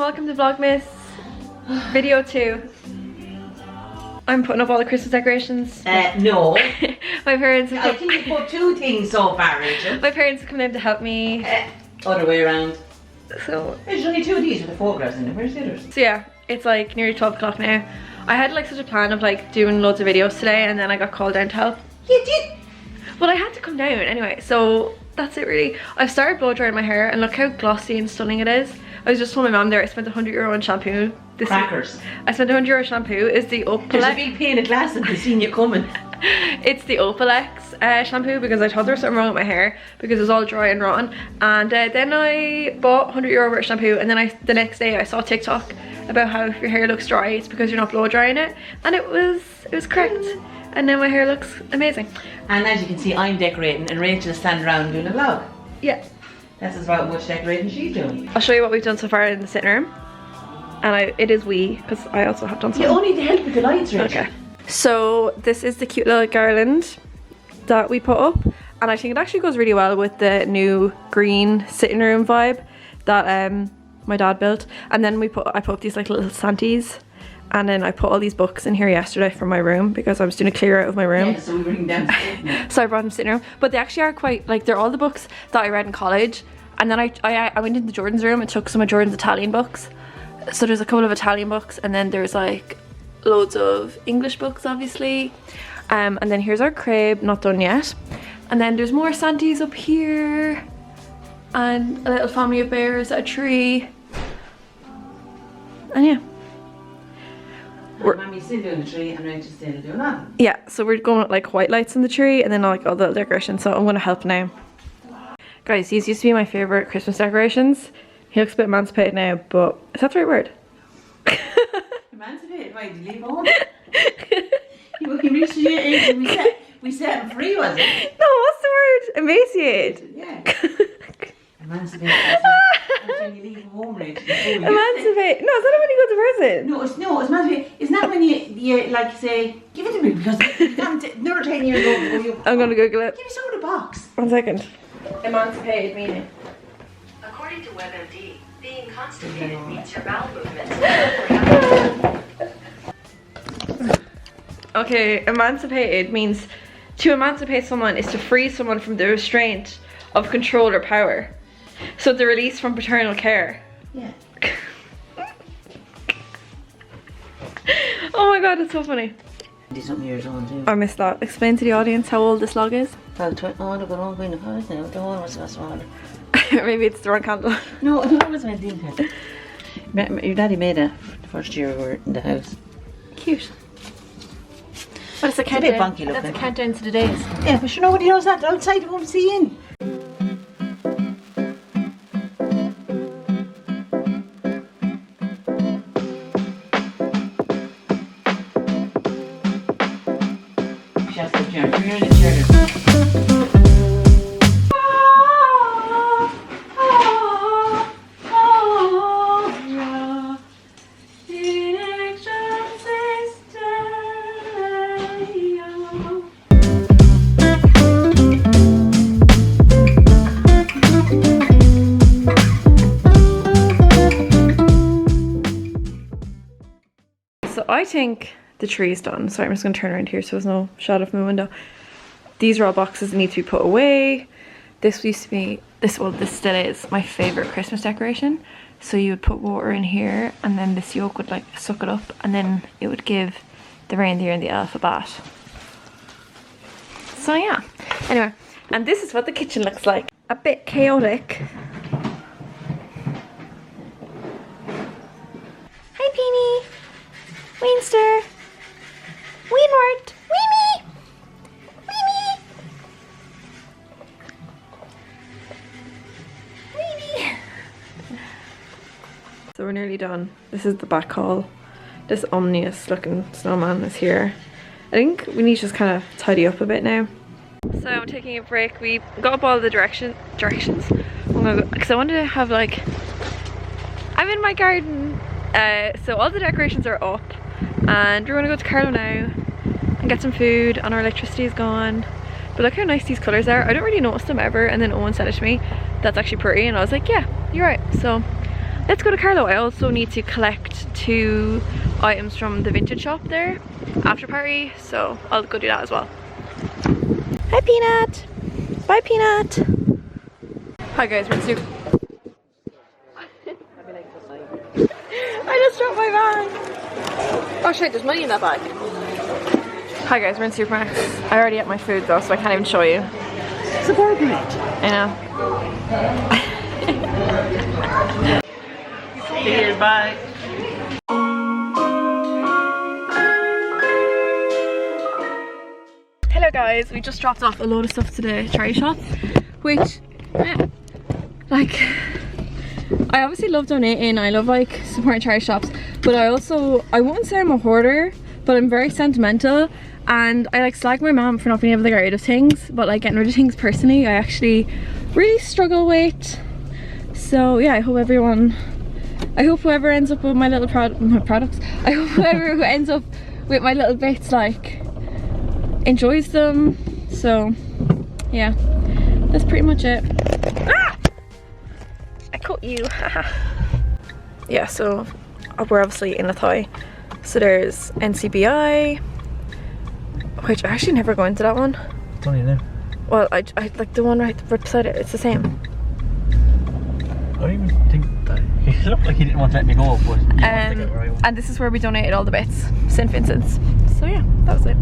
welcome to Vlogmas video 2. I'm putting up all the Christmas decorations. No. My parents have I think you put 2 things so far, Rachel. My parents have come in to help me. Other way around. So there's only 2 of these with the photographs in them. Where's the others? So yeah, it's like nearly 12 o'clock now. I had like such a plan of like doing loads of videos today, and then I got called down to help. You did? Well, I had to come down anyway, so that's it really. I've started blow drying my hair, and look how glossy and stunning it is. I was just telling my mum there, I spent €100 on shampoo. Crackers. I spent €100 shampoo. Is the Opalex. There's a big pane of glass and they seen you coming. It's the Opalex shampoo, because I thought there was something wrong with my hair because it was all dry and rotten. And then I bought €100 worth of shampoo, and then the next day I saw TikTok about how if your hair looks dry, it's because you're not blow drying it, and it was correct. And now my hair looks amazing. And as you can see, I'm decorating and Rachel's standing around doing a vlog. Yeah. That's about how much decorating she's doing. I'll show you what we've done so far in the sitting room. And it is we, because I also have done something. You only need to help with the lights, Rachel. Okay. So this is the cute little garland that we put up, and I think it actually goes really well with the new green sitting room vibe that my dad built. And then I put up these like little Santies, and then I put all these books in here yesterday from my room because I was doing a clear out of my room. Yeah, so we bring them down. So I brought them sitting room, but they actually are quite like, they're all the books that I read in college. And then I went into Jordan's room and took some of Jordan's Italian books. So there's a couple of Italian books, and then there's like loads of English books obviously, and then here's our crib, not done yet, and then there's more Santies up here, and a little family of bears, a tree, and yeah. Mommy's still doing the tree and Rachel's still doing that. Yeah, so we're going with like white lights in the tree and then like all the decorations, so I'm going to help now. Guys, these used to be my favourite Christmas decorations. He looks a bit emancipated now, but is that the right word? Emancipated? Why, did you leave home? He reached the age and we set him free, was it? No, what's the word? Emaciated? Yeah. Emancipated. That's when you leave home, Rachel. Emancipate? No, is that when you go to prison? No, it's emancipate. Isn't that when you like say, give it to me because you can't another 10 years old before you. I'm gonna Google it. Give me some of the box. 1 second. Emancipated meaning. According to WebMD, being constipated means your bowel movements. Okay, emancipated means to emancipate someone is to free someone from the restraint of control or power. So the release from paternal care. Yeah. Oh my god, that's so funny. 20-something years old too. I missed that. Explain to the audience how old this log is. Well, oh, look at all going to Paris now. The one was last one. Maybe it's the wrong candle. No, it was my thing. Your daddy made it the first year we were in the house. Cute. But it's a bit funky looking. That's a countdown to the days. Yeah, but sure nobody knows that. They're outside, they won't see in. So I think the tree is done. Sorry, I'm just going to turn around here so there's no shot of my window. These are all boxes that need to be put away. This used to be, this still is my favourite Christmas decoration. So you would put water in here and then this yolk would like suck it up and then it would give the reindeer and the elf a bath. So yeah, anyway, and this is what the kitchen looks like. A bit chaotic. Hi Peony! Weenster! Weenwart! Weenie! Weenie! Weenie! So we're nearly done. This is the back hall. This ominous looking snowman is here. I think we need to just kind of tidy up a bit now. So I'm taking a break. We got up all the directions. Because I wanted to have like, I'm in my garden. So all the decorations are up. And we're going to go to Carlo now and get some food, and our electricity is gone. But look how nice these colours are. I don't really notice them ever, and then Owen said it to me, that's actually pretty, and I was like, yeah, you're right. So let's go to Carlo. I also need to collect 2 items from the vintage shop there, after party, so I'll go do that as well. Hi Peanut! Bye Peanut! Hi guys, we're in Super... I just dropped my bag! Oh shit, there's money in that bag. Hi guys, we're in Supermax. I already ate my food though, so I can't even show you. Subordinate. I know. Cheers, bye. Hello guys, we just dropped off a load of stuff to the charity shop, which, like, I obviously love donating, I love like supporting charity shops, but I wouldn't say I'm a hoarder, but I'm very sentimental, and I like slag my mom for not being able to get rid of things, but like getting rid of things personally I actually really struggle with. So yeah, I hope whoever ends up with my little products, I hope whoever ends up with my little bits like enjoys them. So yeah, that's pretty much it. Ah! I caught you. Yeah, so we're obviously in Athy. So there's NCBI, which I actually never go into that one. Don't you know? Well, I like the one right beside it. It's the same. I don't even think that he looked like he didn't want to let me go, but he wanted to get where I was. And this is where we donated all the bits, St. Vincent's. So yeah, that was it.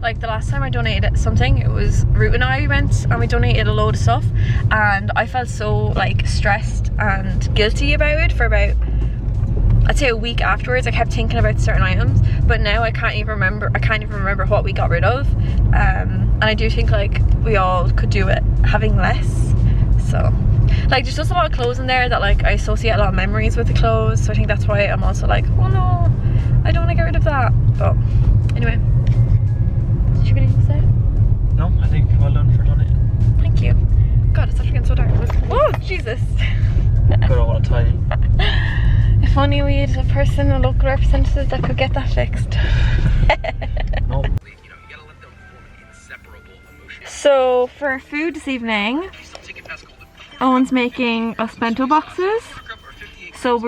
Like the last time I donated something, it was Root and I went and we donated a load of stuff, and I felt so like stressed and guilty about it for about, I'd say, a week afterwards. I kept thinking about certain items, but now I can't even remember what we got rid of. And I do think like we all could do it having less. So like there's just a lot of clothes in there that like I associate a lot of memories with the clothes, so I think that's why I'm also like, oh no, I don't want to get rid of that. But anyway, did you have anything to say? No, I think well done for donating. Thank you. God, it's actually getting so dark. Oh Jesus. Good old Athy. If only we had a person, a local representative that could get that fixed. No. So for food this evening, Owen's making us bento boxes. So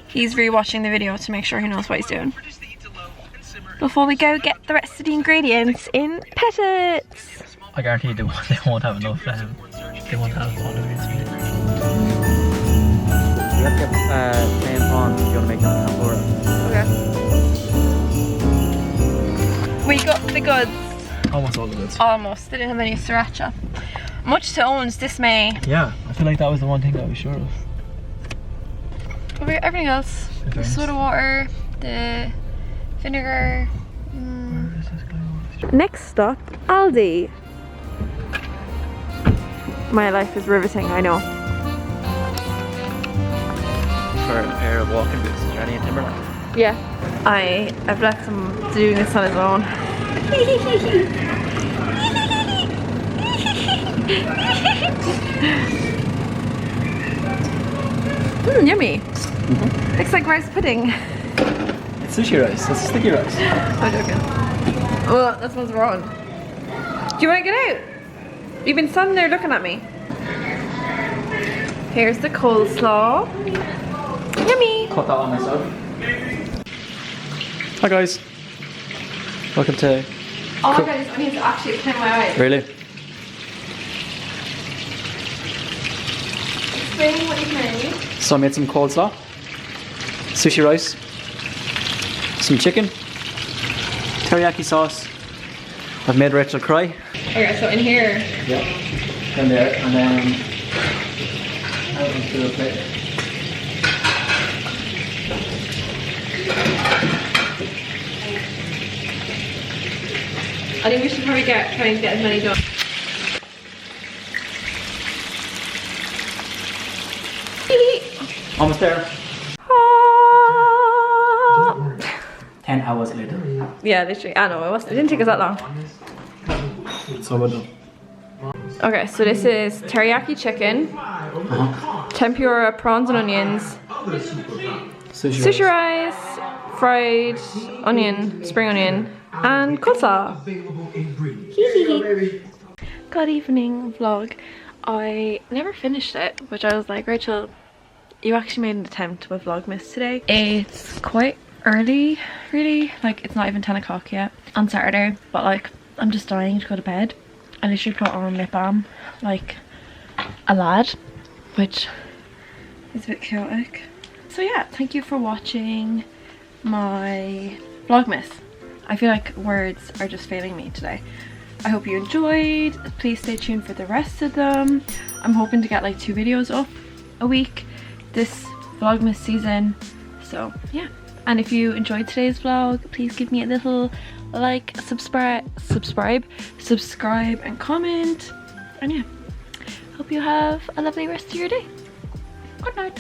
he's rewatching the video to make sure he knows what he's doing before we go get the rest of the ingredients in packets. I guarantee they won't have enough. They won't have all of these. You have to get 10 pounds if you want to make them tempura. Okay. We got the goods. Almost all the goods. Almost. They didn't have any sriracha. Much to Owen's dismay. Yeah, I feel like that was the one thing that I was sure of. But we got everything else. The soda water, the vinegar. Next stop, Aldi. My life is riveting, I know. For a pair of walking boots, is there any in Timberland? Yeah. I've left him doing this on his own. Yummy. Looks like rice pudding. It's sushi rice, it's sticky rice. I'm joking. Oh, that smells wrong. Do you want to get out? You've been standing there looking at me. Here's the coleslaw. Yummy. Cut that on myself. Hi guys. Welcome to... Oh my god, these onions are actually clean my eyes. Really? Explain what you've made. So I made some coleslaw, sushi rice, some chicken, teriyaki sauce. I've made Rachel cry. Okay, so in here. Yeah. In there, and then out into the plate. I think we should probably try and get as many done. Almost there. 10 hours later. Yeah, literally. I know, it didn't take us that long. So we're done. Okay, so this is teriyaki chicken, tempura prawns and onions, sushi rice, fried onion, spring onion, and coleslaw. Good evening, vlog. I never finished it, which I was like, Rachel, you actually made an attempt with Vlogmas today. It's quite early, really. Like, it's not even 10 o'clock yet on Saturday, but like, I'm just dying to go to bed. I literally put on lip balm like a lad, which is a bit chaotic. So yeah, thank you for watching my Vlogmas. I feel like words are just failing me today. I hope you enjoyed. Please stay tuned for the rest of them. I'm hoping to get like 2 videos up a week this Vlogmas season. So yeah, and if you enjoyed today's vlog, please give me a little like, subscribe and comment. And yeah, hope you have a lovely rest of your day. Good night.